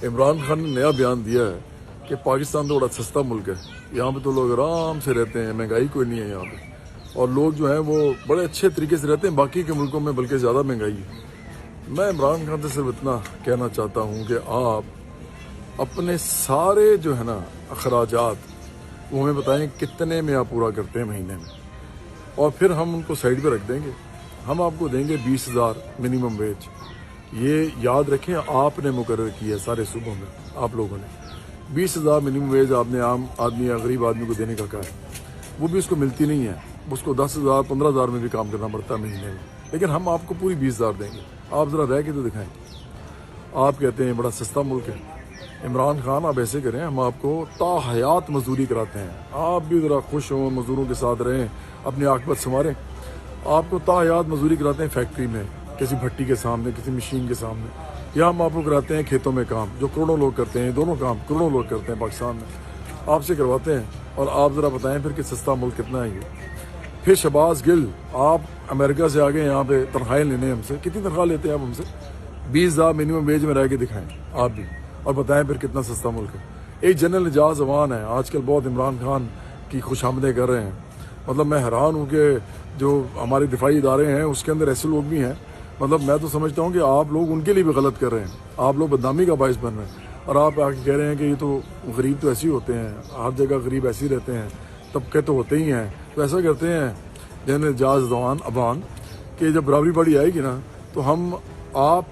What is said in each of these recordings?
عمران خان نے نیا بیان دیا ہے کہ پاکستان تو بڑا سستا ملک ہے, یہاں پہ تو لوگ آرام سے رہتے ہیں, مہنگائی کوئی نہیں ہے یہاں پہ, اور لوگ جو ہیں وہ بڑے اچھے طریقے سے رہتے ہیں. باقی کے ملکوں میں بلکہ زیادہ مہنگائی ہے. میں عمران خان سے صرف اتنا کہنا چاہتا ہوں کہ آپ اپنے سارے جو ہے نا اخراجات وہ ہمیں بتائیں کتنے میں آپ پورا کرتے ہیں مہینے میں, اور پھر ہم ان کو سائڈ پہ رکھ دیں گے. ہم آپ کو دیں گے 20,000 منیمم ویج. یہ یاد رکھیں آپ نے مقرر کیا ہے سارے صوبوں میں, آپ لوگوں نے 20,000 منیمم ویج آپ نے عام آدمی یا غریب آدمی کو دینے کا کہا ہے. وہ بھی اس کو ملتی نہیں ہے, اس کو 10,000 15,000 میں بھی کام کرنا پڑتا ہے مہینے میں, لیکن ہم آپ کو پوری 20,000 دیں گے. آپ ذرا رہ کے تو دکھائیں. آپ کہتے ہیں بڑا سستا ملک ہے. عمران خان آپ ایسے کریں, ہم آپ کو تا حیات مزدوری کراتے ہیں, آپ بھی ذرا خوش ہوں, مزدوروں کے ساتھ رہیں, اپنی عاقبت سنواریں. آپ کو تا حیات مزدوری کراتے ہیں فیکٹری میں, کسی بھٹی کے سامنے, کسی مشین کے سامنے, یا ہم آپ کو کراتے ہیں کھیتوں میں کام, جو کروڑوں لوگ کرتے ہیں. دونوں کام کروڑوں لوگ کرتے ہیں پاکستان میں, آپ سے کرواتے ہیں. اور آپ ذرا بتائیں پھر کہ سستا ملک کتنا ہے یہ. پھر شہباز گل, آپ امریکہ سے آگے یہاں پہ تنخواہیں لینے ہم سے. کتنی تنخواہ لیتے ہیں آپ ہم سے؟ 20,000 منیمم ویج میں رہ کے دکھائیں آپ بھی, اور بتائیں پھر کتنا سستا ملک ہے. ایک جنرل اعجاز عوان ہے آج کل بہت عمران خان کی خوش آمدیں کر رہے ہیں. مطلب میں حیران ہوں کہ جو ہمارے دفاعی ادارے ہیں اس کے اندر ایسے لوگ بھی ہیں, مطلب میں تو سمجھتا ہوں کہ آپ لوگ ان کے لیے بھی غلط کر رہے ہیں, آپ لوگ بدنامی کا باعث بن رہے ہیں. اور آپ آ کے کہہ رہے ہیں کہ یہ تو غریب تو ایسے ہی ہوتے ہیں, ہر جگہ غریب ایسے ہی رہتے ہیں, طبقے تو ہوتے ہی ہیں. تو ایسا کرتے ہیں جنرل اعجاز عوان کہ جب برابری بڑی آئے گی نا تو ہم آپ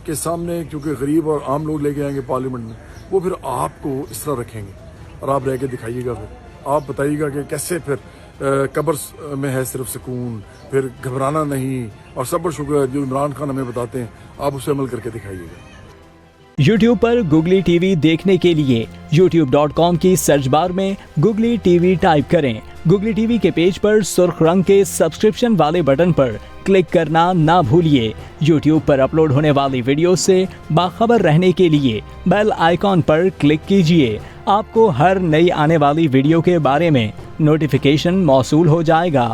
کے سامنے, کیونکہ غریب اور عام لوگ لے کے آئیں گے پارلیمنٹ میں, وہ پھر آپ کو اس طرح رکھیں گے اور آپ رہ کے دکھائیے گا. پھر آپ بتائیے گا کہ کیسے پھر قبر میں ہے صرف سکون, پھر گھبرانا نہیں, اور صبر شکر جو عمران خان ہمیں بتاتے ہیں آپ اسے عمل کر کے دکھائیے گا. YouTube پر گوگلی ٹی وی دیکھنے کے لیے youtube.com کی سرچ بار میں گوگلی ٹی وی ٹائپ کریں. گوگلی ٹی وی کے پیج پر سرخ رنگ کے سبسکرپشن والے بٹن پر کلک کرنا نہ بھولیے. YouTube پر اپلوڈ ہونے والی ویڈیو سے باخبر رہنے کے لیے بیل آئیکن پر کلک کیجیے. آپ کو ہر نئی آنے والی ویڈیو کے بارے میں نوٹیفیکیشن موصول ہو جائے گا.